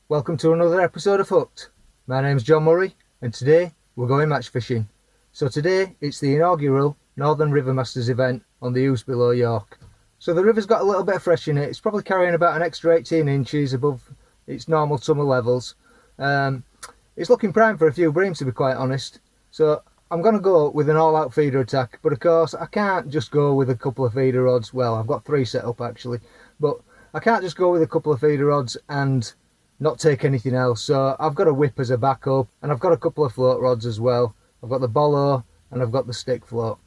Welcome to another episode of Hooked. My name's John Murray and today we're going match fishing. So today it's the inaugural Northern River Masters event on the Ouse below York. So the river's got a little bit of fresh in it. It's probably carrying about an extra 18 inches above its normal summer levels. It's looking prime for a few breams, to be quite honest. So I'm going to go with an all-out feeder attack, but of course I can't just go with a couple of feeder rods. Well, I've got 3 set up actually, but I can't just go with a couple of feeder rods and not take anything else. So I've got a whip as a backup, and I've got a couple of float rods as well. I've got the bollo and I've got the stick float.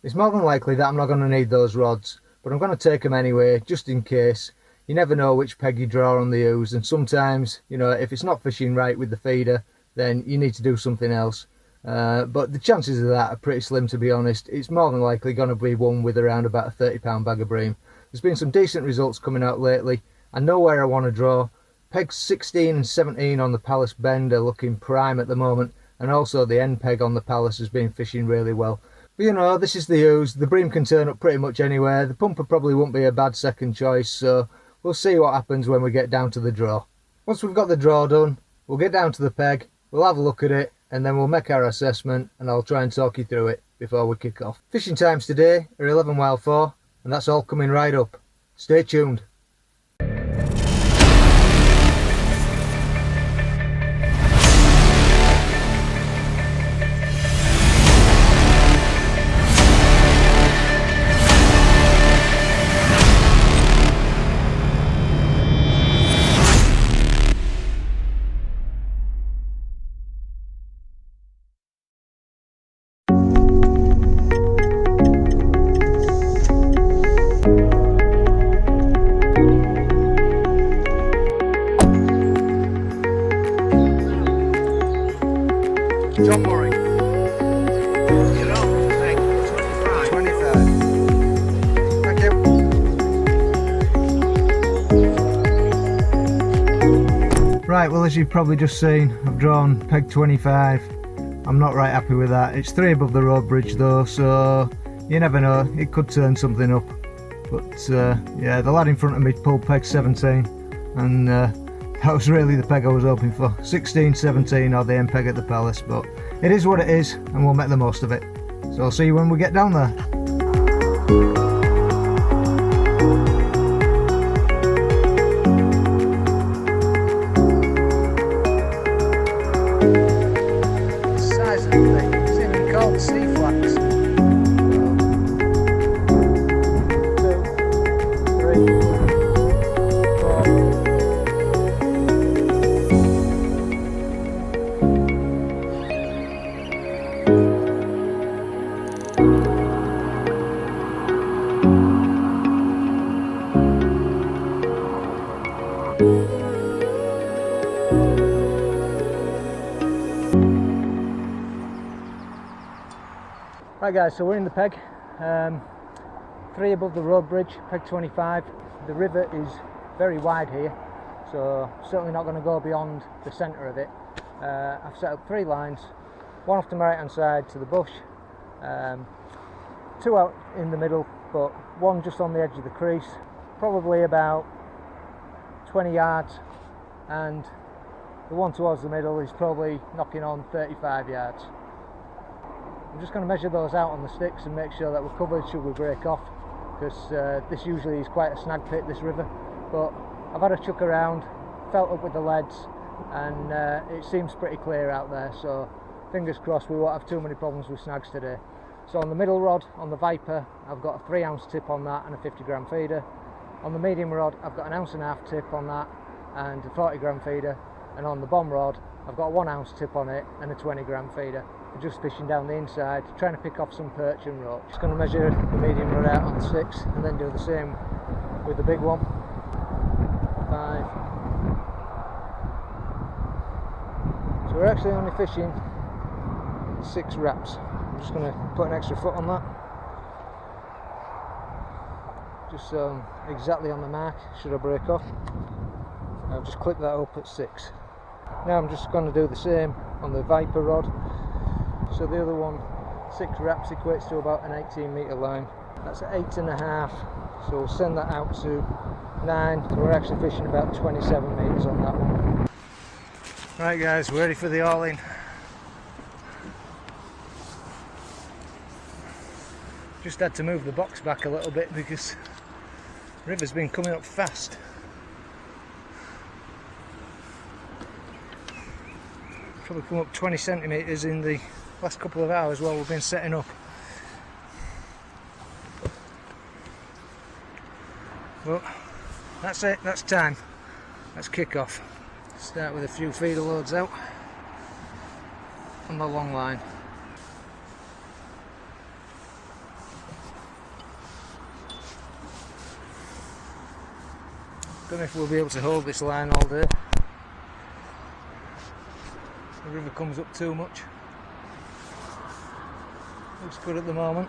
It's more than likely that I'm not going to need those rods, but I'm going to take them anyway, just in case. You never know which peg you draw on the Ouse, and sometimes, you know, if it's not fishing right with the feeder, then you need to do something else. But the chances of that are pretty slim, to be honest. It's more than likely going to be one with around about a 30-pound bag of bream. There's been some decent results coming out lately. I know where I want to draw. Pegs 16 and 17 on the Palace Bend are looking prime at the moment, and also the end peg on the Palace has been fishing really well. But you know, this is the Ouse. The bream can turn up pretty much anywhere. The pumper probably won't be a bad second choice, so we'll see what happens when we get down to the draw. Once we've got the draw done, we'll get down to the peg, we'll have a look at it, and then we'll make our assessment, and I'll try and talk you through it before we kick off. Fishing times today are 11 while 4, and that's all coming right up. Stay tuned. John Murray. You're on, thank you. 25. Thank you. Right, well, as you've probably just seen, I've drawn peg 25. I'm not right happy with that. It's 3 above the road bridge though, so you never know, it could turn something up. But yeah, the lad in front of me pulled peg 17, and that was really the peg I was hoping for. 16, 17 or the end peg at the Palace, but it is what it is and we'll make the most of it. So I'll see you when we get down there. Size of the thing, it's even called sea flax. 2, 3, 4. Right guys, so we're in the peg, 3 above the road bridge, peg 25. The river is very wide here, so certainly not going to go beyond the centre of it. I've set up 3 lines, 1 off to my right hand side to the bush, 2 out in the middle, but 1 just on the edge of the crease, probably about 20 yards, and the 1 towards the middle is probably knocking on 35 yards. I'm just going to measure those out on the sticks and make sure that we're covered should we break off, because this usually is quite a snag pit, this river. But I've had a chuck around, felt up with the leads, and it seems pretty clear out there, so fingers crossed we won't have too many problems with snags today. So on the middle rod, on the Viper, I've got a 3 ounce tip on that and a 50 gram feeder. On the medium rod, I've got an 1.5 ounce tip on that and a 40 gram feeder. And on the bomb rod, I've got a 1 ounce tip on it and a 20 gram feeder. We're just fishing down the inside, trying to pick off some perch and roach. Just going to measure the medium rod out on 6 and then do the same with the big one. 5. So we're actually only fishing 6 wraps. I'm just going to put an extra foot on that. Just so I'm exactly on the mark should I break off. I'll just clip that up at 6. Now I'm just going to do the same on the Viper rod. So the other one, 6 wraps equates to about an 18 metre line. That's at 8.5, so we'll send that out to 9. So we're actually fishing about 27 metres on that one. Right guys, we're ready for the all-in. Just had to move the box back a little bit because the river's been coming up fast. Probably come up 20 centimetres in the last couple of hours while we've been setting up. But that's it, that's time. Let's kick off. Start with a few feeder loads out on the long line. Don't know if we'll be able to hold this line all day. The river comes up too much. Looks good at the moment.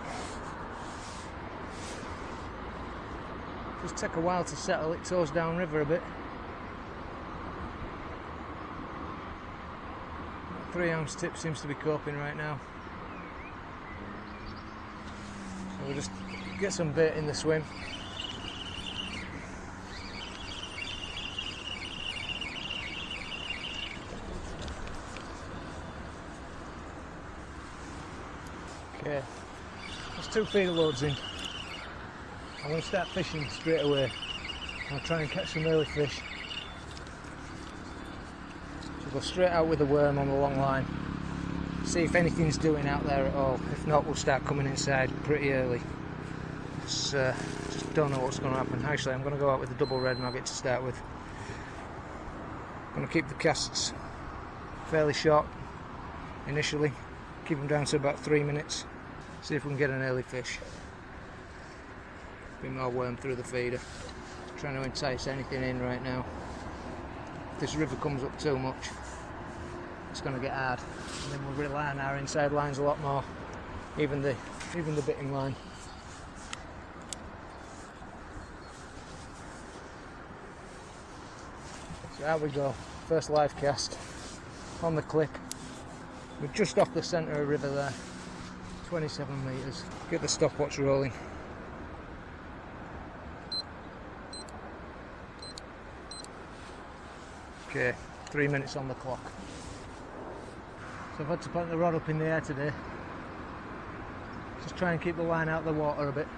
Just take a while to settle, it tows down river a bit. 3-ounce tip seems to be coping right now. So we'll just get some bait in the swim. Okay, there's 2 feeder loads in. I'm going to start fishing straight away. I'll try and catch some early fish. So go straight out with the worm on the long line. See if anything's doing out there at all. If not, we'll start coming inside pretty early. Just don't know what's going to happen. Actually, I'm going to go out with the double red maggot to start with. I'm going to keep the casts fairly short initially. Keep them down to about 3 minutes. See if we can get an early fish. Bit more worm through the feeder. Trying to entice anything in right now. If this river comes up too much, it's going to get hard. And then we'll rely on our inside lines a lot more. Even the bitting line. So out we go. First live cast on the clip. We're just off the centre of the river there. 27 metres. Get the stopwatch rolling. Okay, 3 minutes on the clock. So I've had to put the rod up in the air today. Just try and keep the line out of the water a bit,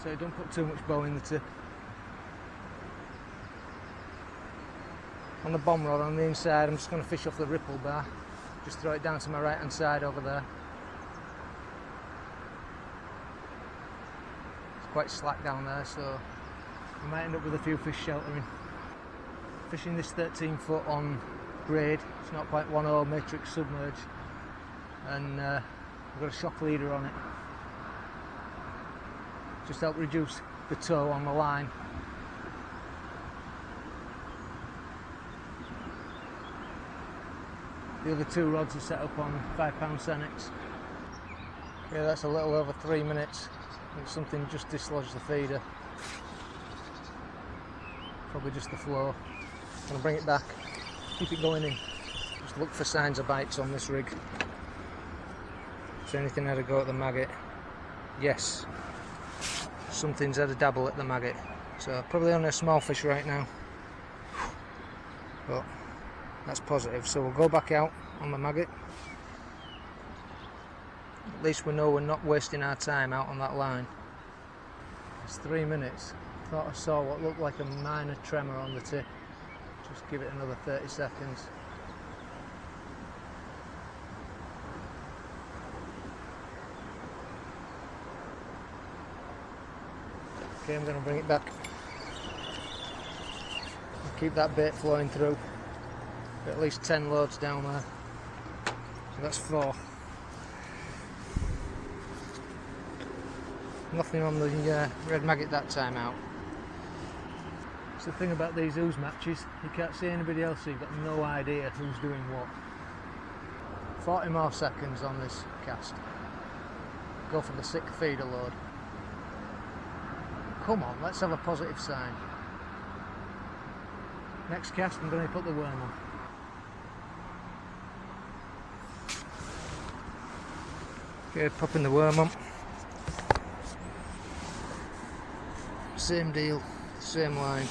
so it don't put too much bow in the tip. On the bomb rod on the inside, I'm just going to fish off the ripple bar. Just throw it down to my right hand side over there. It's quite slack down there, so we might end up with a few fish sheltering. Fishing this 13 foot on grade, it's not quite 1/0 matrix submerged, and we've got a shock leader on it. Just help reduce the tow on the line. The other 2 rods are set up on 5-pound Senex. Okay, that's a little over 3 minutes. I think something just dislodged the feeder. Probably just the flow. I'm going to bring it back, keep it going in. Just look for signs of bites on this rig. Has anything had a go at the maggot? Yes. Something's had a dabble at the maggot. So probably only a small fish right now. But that's positive. So we'll go back out on the maggot. At least we know we're not wasting our time out on that line. It's 3 minutes. Thought I saw what looked like a minor tremor on the tip. Just give it another 30 seconds. Okay, I'm going to bring it back. Keep that bait flowing through. At least 10 loads down there. So that's 4. Nothing on the red maggot that time out. It's the thing about these ooze matches, you can't see anybody else, so you've got no idea who's doing what. 40 more seconds on this cast. Go for the 6th feeder load. Come on, let's have a positive sign. Next cast, I'm going to put the worm on. Okay, popping the worm on. Same deal, same line.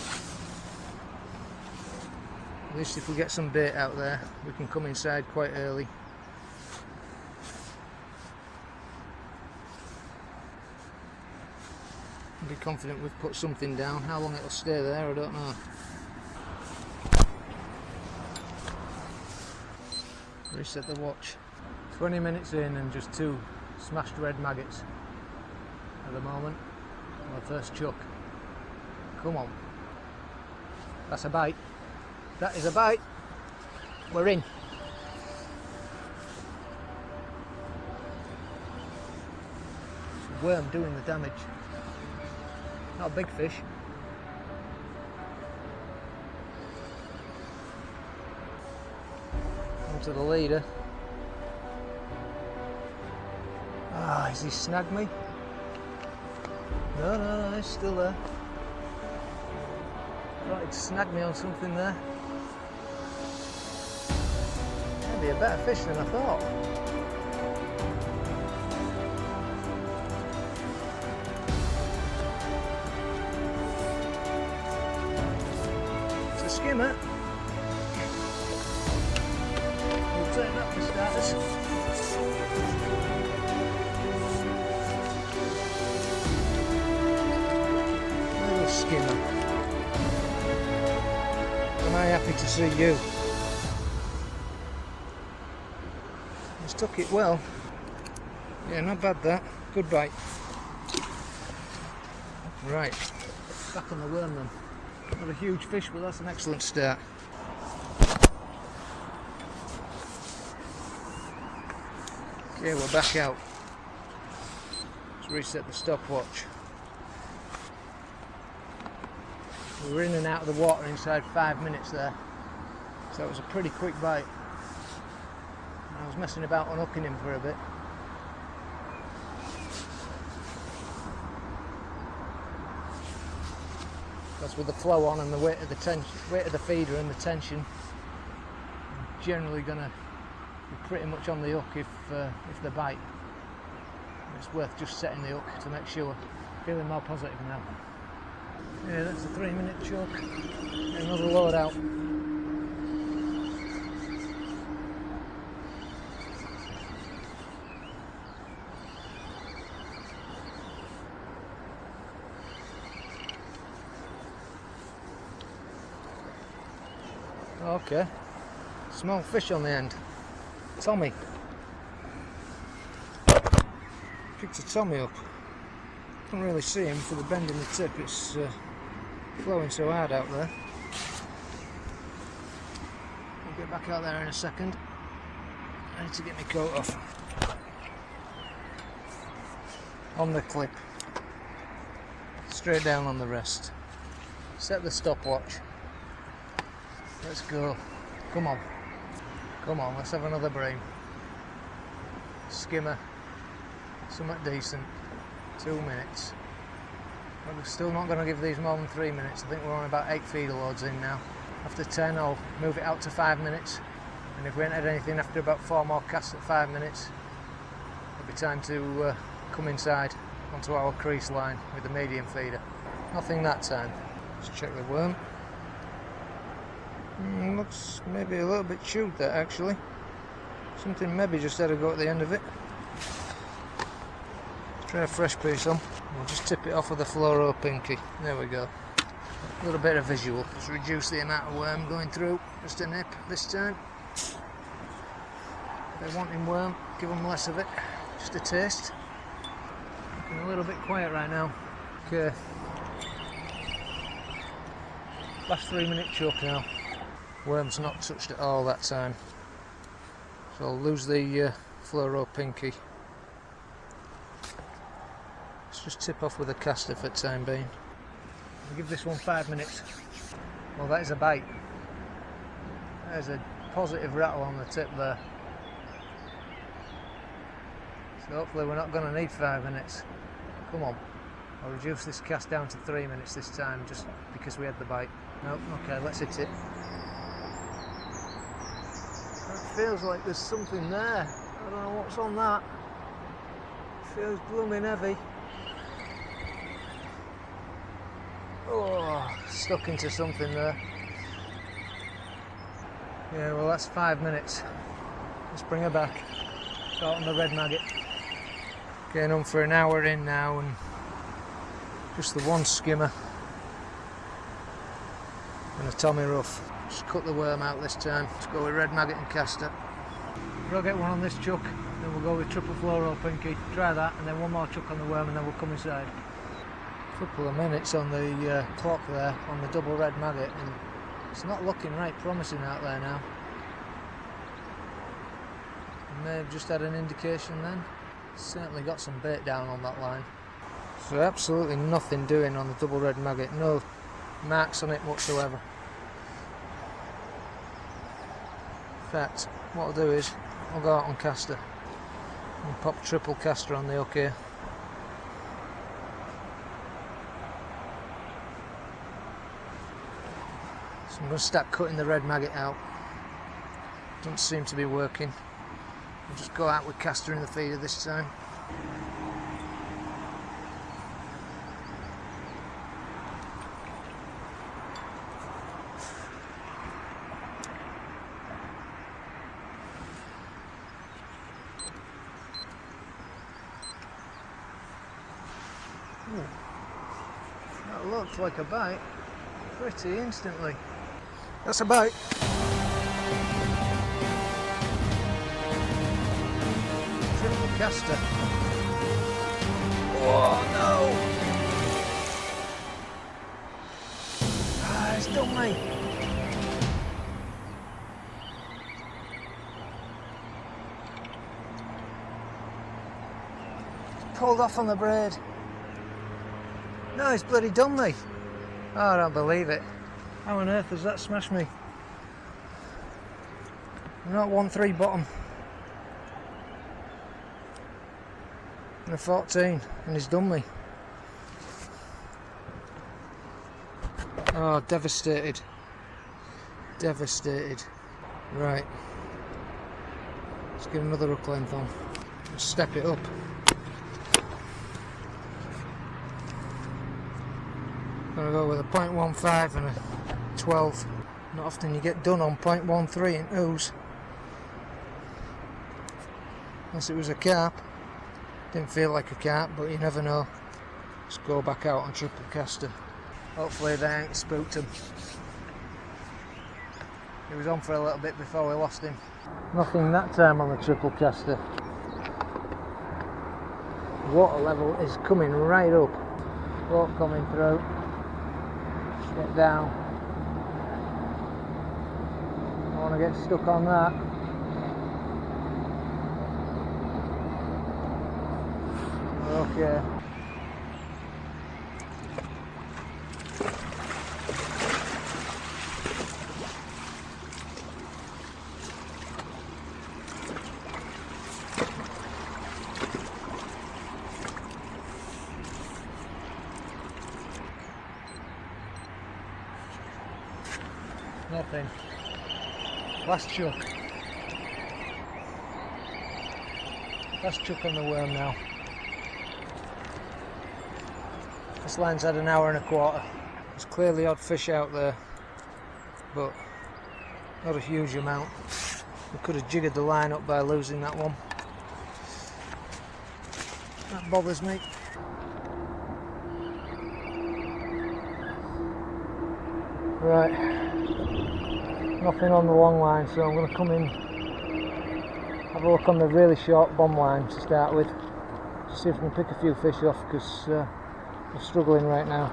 At least if we get some bait out there, we can come inside quite early. Be confident we've put something down. How long it'll stay there, I don't know. Reset the watch. 20 minutes in and just 2 smashed red maggots at the moment. My first chuck. Come on. That's a bite. That is a bite. We're in. Worm doing the damage. Not a big fish. Onto the leader. Ah, has he snagged me? No, he's still there. Thought he'd snagged me on something there. Maybe a better fish than I thought. Skimmer. We'll take that for starters. Little skimmer. Am I happy to see you? He's took it well. Yeah, not bad that. Good bite. Right, back on the worm then. Not a huge fish, but that's an excellent start. Okay, we're back out. Let's reset the stopwatch. We were in and out of the water inside 5 minutes there, so it was a pretty quick bite. I was messing about unhooking him for a bit. That's with the flow on and the weight of the weight of the feeder and the tension. I'm generally going to be pretty much on the hook if they bite. It's worth just setting the hook to make sure. Feeling more positive now. Yeah, that's a 3-minute choke. Another load out. Okay, small fish on the end. Tommy. Picked a Tommy up. Can't really see him for the bend in the tip, it's flowing so hard out there. I'll get back out there in a second. I need to get my coat off. On the clip. Straight down on the rest. Set the stopwatch. Let's go. Come on. Come on, let's have another bream. Skimmer. Something decent. 2 minutes. But we're still not going to give these more than 3 minutes. I think we're on about 8 feeder loads in now. After 10 I'll move it out to 5 minutes. And if we ain't had anything after about 4 more casts at 5 minutes, it'll be time to come inside onto our crease line with the medium feeder. Nothing that time. Let's check the worm. Looks maybe a little chewed there actually. Something maybe just had a go at the end of it. Let's try a fresh piece on. We'll just tip it off with a fluoro pinky. There we go. A little bit of visual. Just reduce the amount of worm going through. Just a nip this time. If they're wanting worm, give them less of it. Just a taste. Looking a little bit quiet right now. Okay. Last 3-minute choke now. Worm's not touched at all that time, so I'll lose the fluoro pinky. Let's just tip off with a caster for the time being. I'll give this one 5 minutes. Well, that is a bite. There's a positive rattle on the tip there. So hopefully we're not going to need 5 minutes. Come on. I'll reduce this cast down to 3 minutes this time, just because we had the bite. Nope, okay, let's hit it. Feels like there's something there. I don't know what's on that. Feels blooming heavy. Oh, stuck into something there. Yeah, well that's 5 minutes. Let's bring her back. Caught on the red maggot. Getting on for an hour in now and just the one skimmer and a Tommy rough. Just cut the worm out this time. Let's go with red maggot and caster. We'll get one on this chuck, then we'll go with triple fluoro pinky, try that, and then one more chuck on the worm and then we'll come inside. Couple of minutes on the clock there on the double red maggot and it's not looking right promising out there now. May have just had an indication then. Certainly got some bait down on that line. So absolutely nothing doing on the double red maggot, no marks on it whatsoever. In fact, what I'll do is I'll go out on caster and pop triple caster on the hook here. So I'm going to start cutting the red maggot out. Doesn't seem to be working. I'll just go out with caster in the feeder this time. Ooh, that looked like a bite pretty instantly. That's a bite. Triple caster. Oh no! Ah, it's done me. It's pulled off on the braid. No, it's bloody done me. Oh, I don't believe it. How on earth has that smashed me? I'm not 1-3 bottom. And a 14, and he's done me. Oh, devastated. Devastated. Right. Let's get another hook length on. Let's step it up. Gonna go with a 0.15 and a 12. Not often you get done on 0.13 in ooze. Unless it was a carp. Didn't feel like a carp, but you never know. Let's go back out on triple caster. Hopefully they ain't spooked him. He was on for a little bit before we lost him. Nothing that time on the triple caster. Water level is coming right up. Float coming through. Get down. I want to get stuck on that. Okay. Nothing. Last chuck. Last chuck on the worm now. This line's had an hour and a quarter. There's clearly odd fish out there, but not a huge amount. We could have jiggered the line up by losing that one. That bothers me. Right. Nothing on the long line, so I'm going to come in, have a look on the really short bomb line to start with, see if I can pick a few fish off, because I'm struggling right now.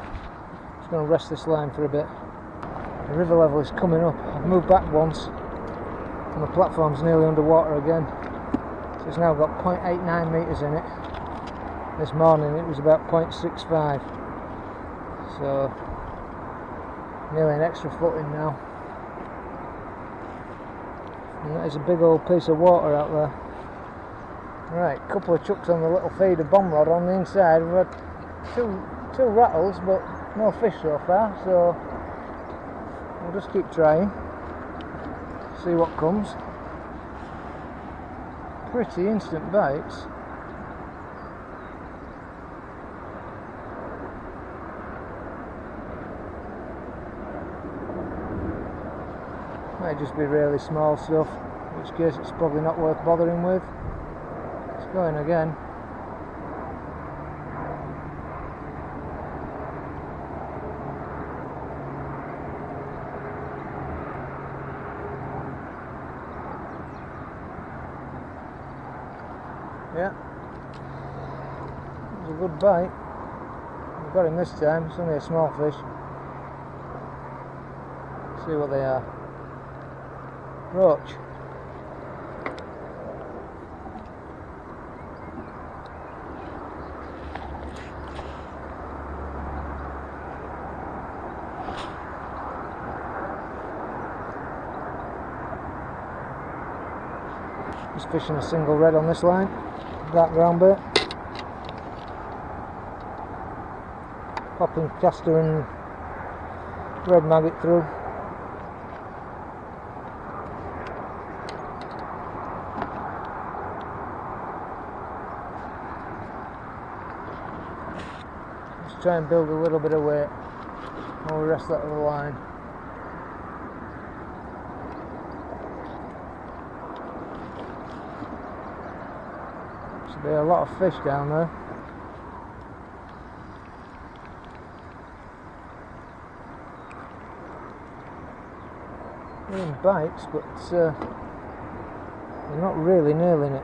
Just going to rest this line for a bit. The river level is coming up. I've moved back once and the platform's nearly underwater again, so it's now got 0.89 metres in it. This morning it was about 0.65, so nearly an extra foot in now. And that is a big old piece of water out there. Right, couple of chucks on the little feeder bomb rod on the inside. We've had two rattles, but no fish so far, so we'll just keep trying, see what comes. Pretty instant bites. Might might just be really small stuff, in which case it's probably not worth bothering with. It's going again. Yeah, it was a good bite. We got him this time. It's only a small fish. See what they are. Roach. Just fishing a single red on this line. That ground bait. Popping caster and red maggot through. Just try and build a little bit of weight while we rest that other line. Should be a lot of fish down there. They're in bites, but they're not really nailing it.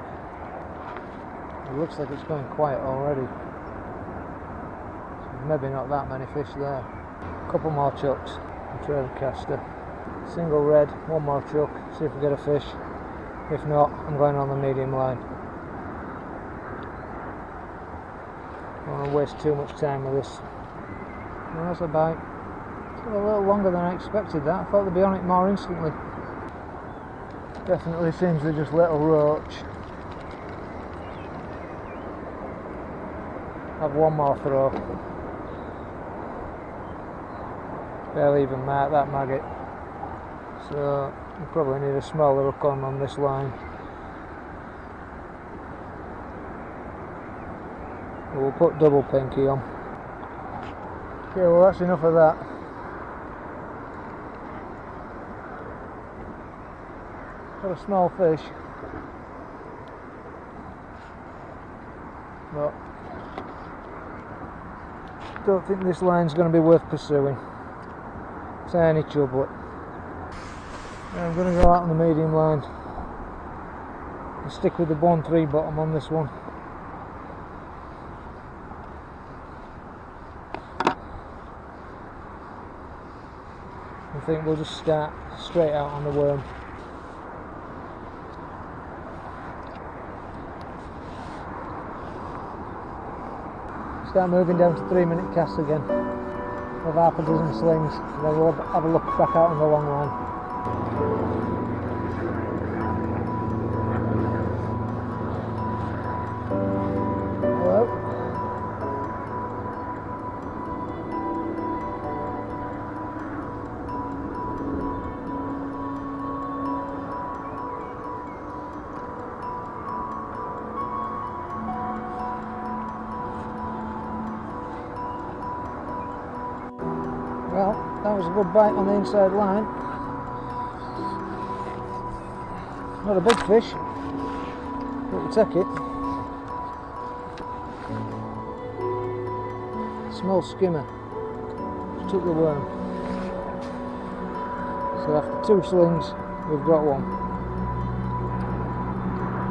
It looks like it's going quiet already. So maybe not that many fish there. A couple more chucks. A trailer caster. Single red, one more chuck. See if we get a fish. If not, I'm going on the medium line. I don't want to waste too much time with this. Well, that's a bite. It's a little longer than I expected that. I thought they'd be on it more instantly. Definitely seems they're just little roach. Have one more throw. Barely even mark that maggot. So we probably need a smaller hook on this line. We'll put double pinky on. Okay, well that's enough of that. Got a small fish, but don't think this line's going to be worth pursuing. Tiny chublet. I'm going to go out on the medium line and stick with the 1-3 bottom on this one. I think we'll just start straight out on the worm. Start moving down to 3-minute casts again. With half a dozen slings, and then we'll have a look back out on the long line. Hello? Well, that was a good bite on the inside line. Not a big fish, but we'll take it. Small skimmer. Just took the worm. So after 2 slings, we've got one.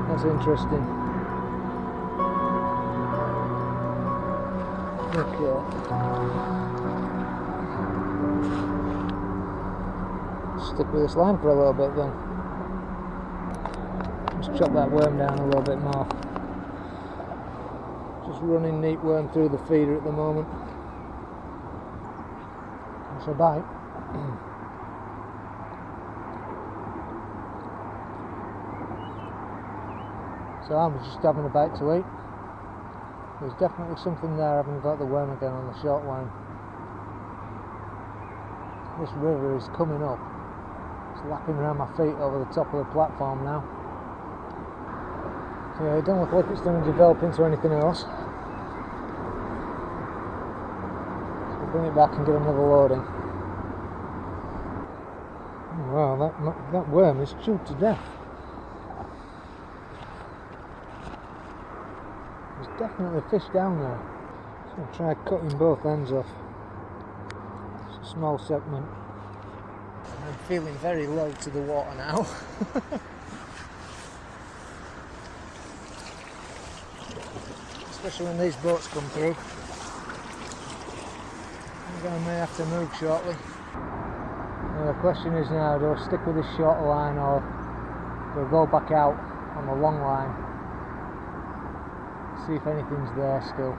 That's interesting. Okay. Stick with this line for a little bit then. Just chop that worm down a little bit more. Just running neat worm through the feeder at the moment. That's a bite. So I'm just having a bite to eat. There's definitely something there. I haven't got the worm again on the short line. This river is coming up. It's lapping around my feet over the top of the platform now. So yeah, it don't look like it's going to develop into anything else. So we'll bring it back and get another loading. Wow, Wow, that worm is chewed to death. There's definitely a fish down there. So I'll try cutting both ends off. It's a small segment. I'm feeling very low to the water now. Especially when these boats come through. I may have to move shortly. Now the question is now, do I stick with this shorter line or do I go back out on the long line? See if anything's there still.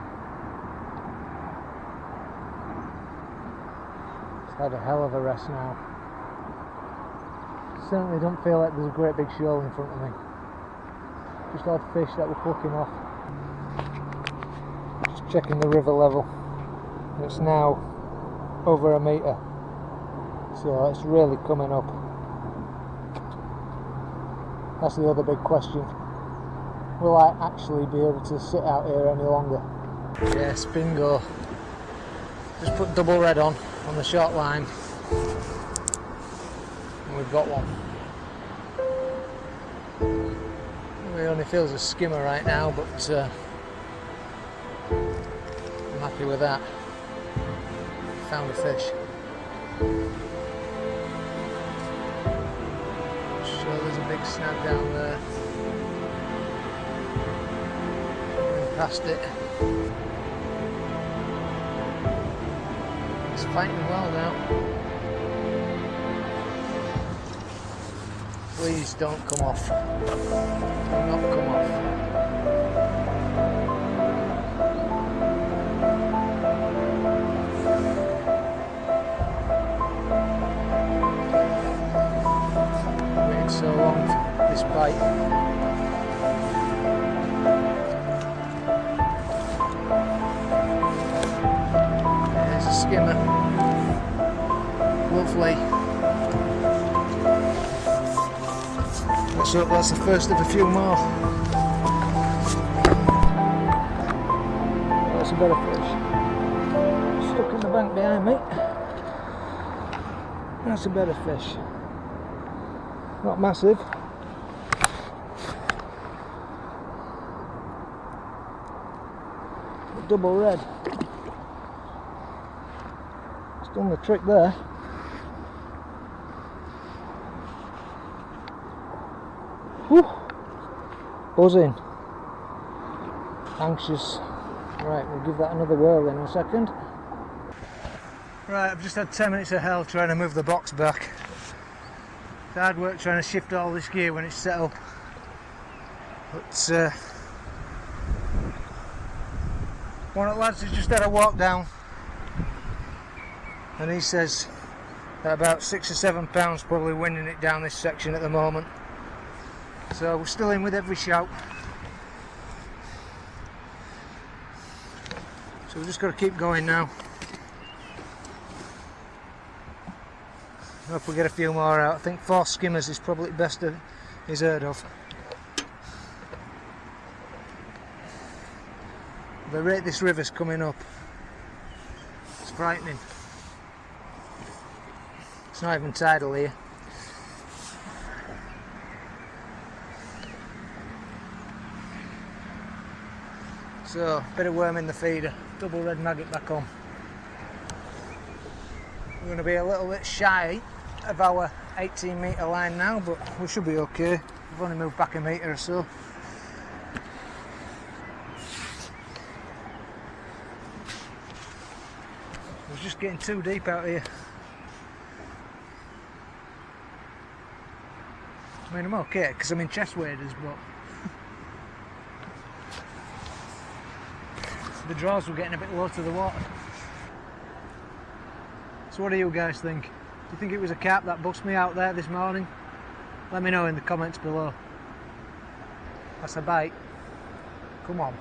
It's had a hell of a rest now. Certainly don't feel like there's a great big shoal in front of me. Just odd fish that we're plucking off. Just checking the river level. It's now over a metre, so it's really coming up. That's the other big question. Will I actually be able to sit out here any longer? Yes, bingo. Just put double red on the short line and we've got one. It only feels a skimmer right now, but I'm happy with that. Found a fish. Sure, there's a big snag down there. Going past it. It's fighting well now. Please don't come off. Do not come off. So long this bite. There's a skimmer. Lovely. Let's hope that's the first of a few more. That's a better fish. Stuck in the bank behind me. That's a better fish. Not massive. But double red. It's done the trick there. Whew. Buzzing. Anxious. Right, we'll give that another whirl in a second. Right, I've just had 10 minutes of hell trying to move the box back. It's hard work trying to shift all this gear when it's set up, but one of the lads has just had a walk down and he says that about 6 or 7 pounds probably winning it down this section at the moment, so we're still in with every shout, so we've just got to keep going now. Hope we get a few more out. I think 4 skimmers is probably the best he's heard of. The rate this river's coming up, it's frightening. It's not even tidal here. So, bit of worm in the feeder, double red maggot back on. We're going to be a little bit shy of our 18 metre line now, but we should be okay. We've only moved back a metre or so. We're just getting too deep out here. I mean, I'm okay because I'm in chest waders, but the draws were getting a bit low to the water. So what do you guys think? Do you think it was a carp that bust me out there this morning? Let me know in the comments below. That's a bite. Come on.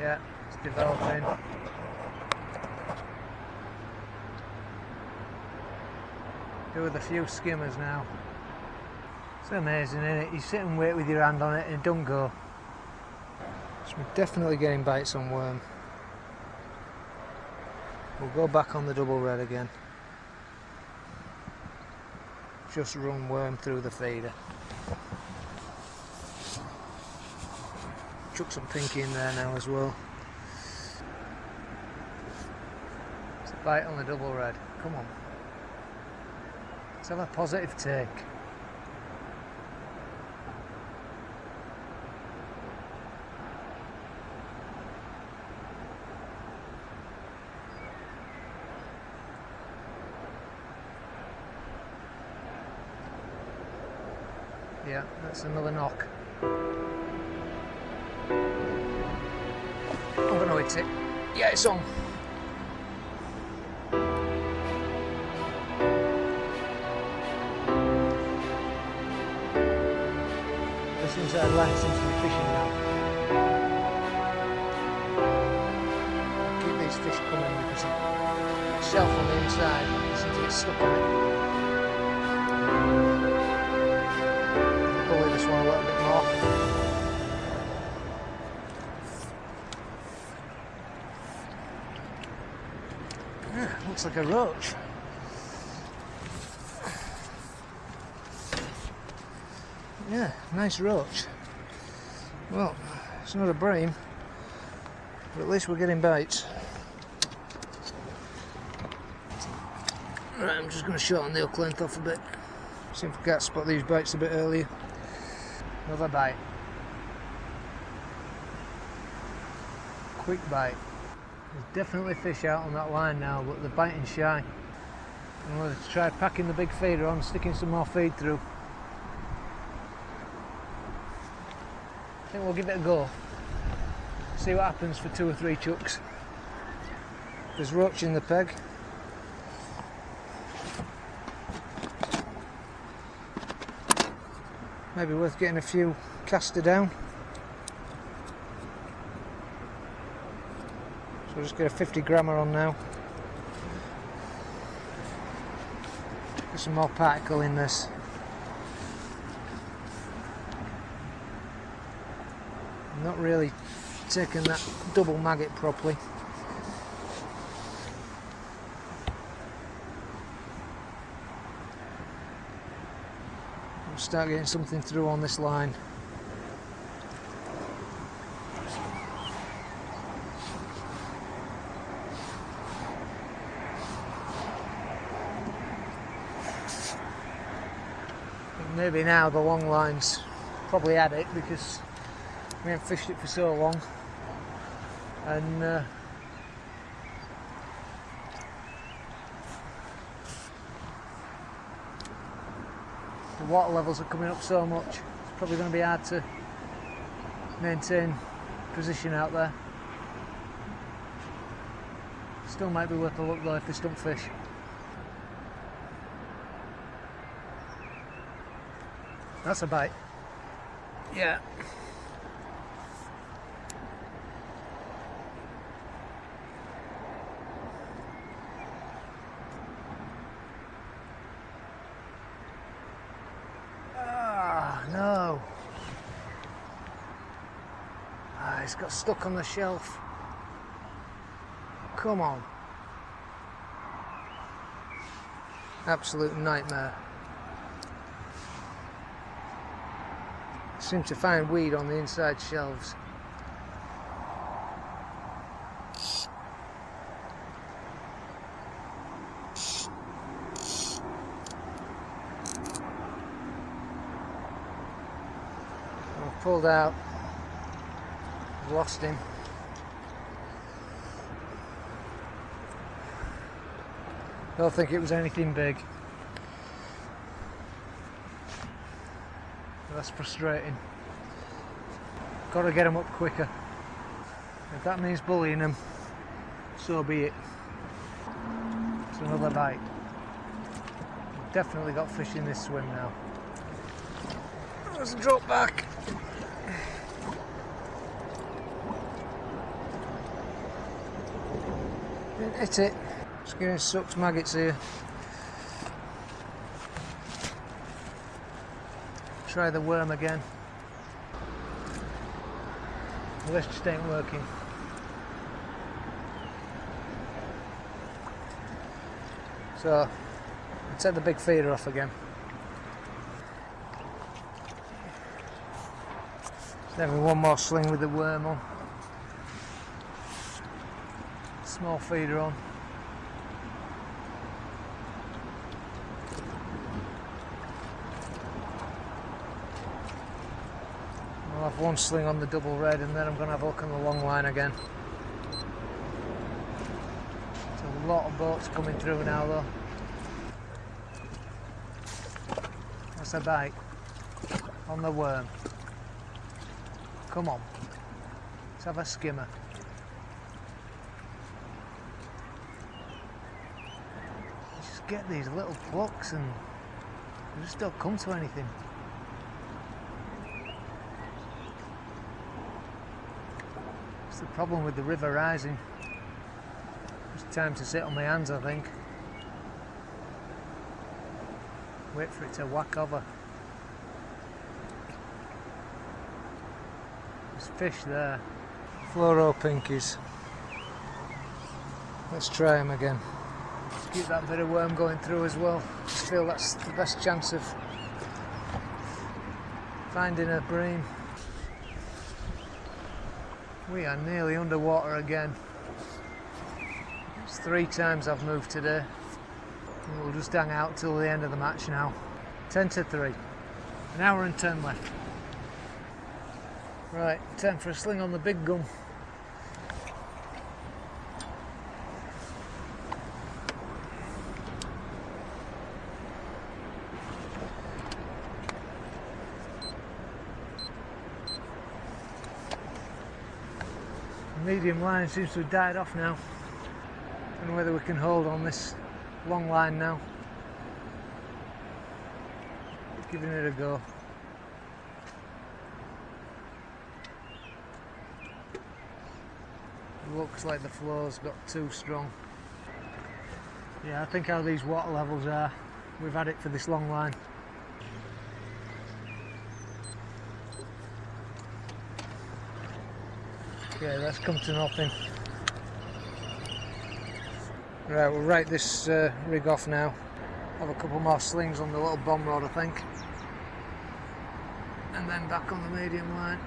Yeah, it's developing. Do with a few skimmers now. It's amazing, isn't it? You sit and wait with your hand on it and it don't go. So we're definitely getting bites on worm. We'll go back on the double red again. Just run worm through the feeder. Chuck some pinky in there now as well. It's a bite on the double red. Come on. Let's have a positive take. Yeah, that's another knock. I'm gonna hit it. Yeah, it's on. This inside line seems to be fishing now. Keep these fish coming because the shelf on the inside seems to get stuck on it. Pull this one a little bit more. Looks like a roach. Yeah, nice roach. Well, it's not a bream, but at least we're getting bites. Right, I'm just going to shorten the hook length off a bit. See if we can't spot these bites a bit earlier. Another bite. Quick bite. There's definitely fish out on that line now, but they're biting shy. I'm going to try packing the big feeder on, sticking some more feed through. I think we'll give it a go. See what happens for 2 or 3 chucks. There's roach in the peg. Maybe worth getting a few caster down. So we'll just get a 50 grammer on now. Get some more particle in this. I'm not really taking that double maggot properly. I'll start getting something through on this line. Maybe now the long line's probably had it because we haven't fished it for so long, and the water levels are coming up so much, it's probably going to be hard to maintain position out there. Still might be worth a look though if they stump fish. That's a bite. Yeah. Ah, no. Ah, it's got stuck on the shelf. Come on. Absolute nightmare. Seem to find weed on the inside shelves. I've pulled out, lost him. Don't think it was anything big. That's frustrating. Got to get them up quicker. If that means bullying them, so be it. It's another bite. We've definitely got fish in this swim now. Let's drop back. Didn't hit it. Just getting sucked maggots here. Try the worm again. Well, this just ain't working. So I'll take the big feeder off again. Just having one more sling with the worm on. Small feeder on. I'll have one sling on the double red and then I'm going to have a look on the long line again. There's a lot of boats coming through now though. That's a bite on the worm. Come on, let's have a skimmer. You just get these little plucks and they just don't come to anything. The problem with the river rising. It's time to sit on my hands, I think. Wait for it to whack over. There's fish there. Fluoro pinkies. Let's try them again. Keep that bit of worm going through as well. Just feel that's the best chance of finding a bream. We are nearly underwater again. It's 3 times I've moved today. And we'll just hang out till the end of the match now. 10 to 3. An hour and 10 left. Right, time for a sling on the big gun. Medium line seems to have died off now. I don't know whether we can hold on this long line now. Giving it a go. Looks like the flow's got too strong. Yeah, I think how these water levels are, we've had it for this long line. Okay, that's come to nothing. Right, we'll write this rig off now. Have a couple more slings on the little bomb rod, I think. And then back on the medium line.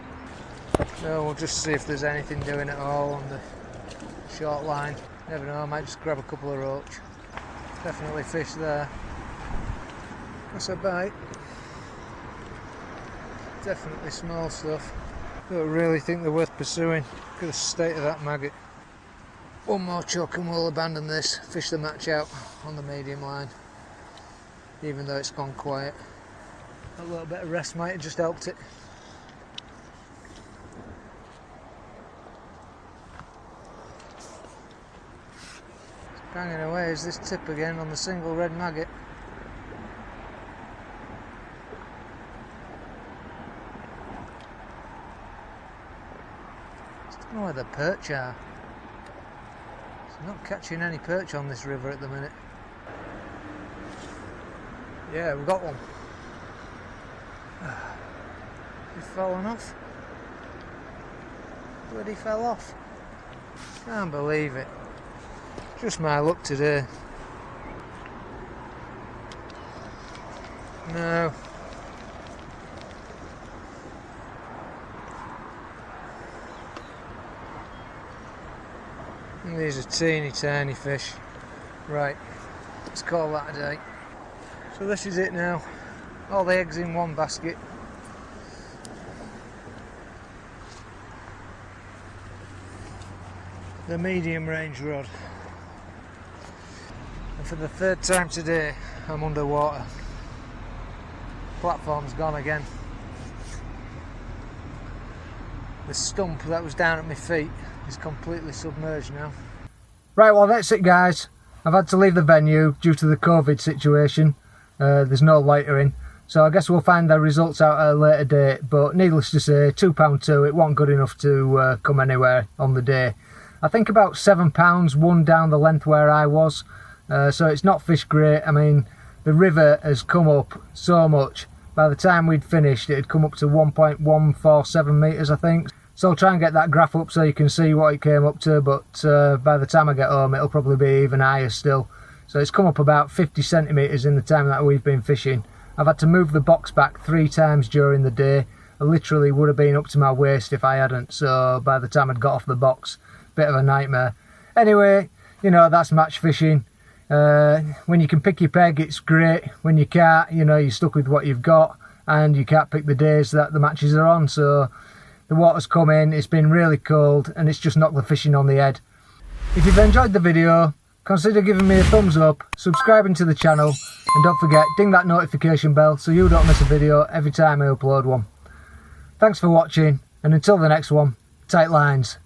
So we'll just see if there's anything doing at all on the short line. Never know, I might just grab a couple of roach. Definitely fish there. That's a bite. Definitely small stuff. Don't really think they're worth pursuing. Look at the state of that maggot. One more chuck and we'll abandon this, fish the match out on the medium line, even though it's gone quiet. A little bit of rest might have just helped it. Banging away is this tip again on the single red maggot. I don't know where the perch are. It's not catching any perch on this river at the minute. Yeah, we've got one. He's fallen off. Bloody fell off. Can't believe it. Just my luck today. No. And these are teeny tiny fish. Right, let's call that a day. So this is it now. All the eggs in one basket. The medium range rod. And for the 3rd time today, I'm underwater. Platform's gone again. The stump that was down at my feet is completely submerged now. Right, well that's it guys. I've had to leave the venue due to the COVID situation. There's no lightering. So I guess we'll find the results out at a later date. But needless to say, £2.2, it wasn't good enough to come anywhere on the day. I think about £7 one down the length where I was. So it's not fish great. I mean, the river has come up so much. By the time we'd finished, it had come up to 1.147 metres, I think. So I'll try and get that graph up so you can see what it came up to, but by the time I get home, it'll probably be even higher still. So it's come up about 50 centimetres in the time that we've been fishing. I've had to move the box back 3 times during the day. I literally would have been up to my waist if I hadn't, so by the time I'd got off the box, bit of a nightmare. Anyway, you know, that's match fishing. When you can pick your peg, it's great. When you can't, you know, you're stuck with what you've got, and you can't pick the days that the matches are on. So the water's come in, it's been really cold, and it's just knocked the fishing on the head. If you've enjoyed the video, consider giving me a thumbs up, subscribing to the channel, and don't forget, ding that notification bell so you don't miss a video every time I upload one. Thanks for watching, and until the next one, tight lines.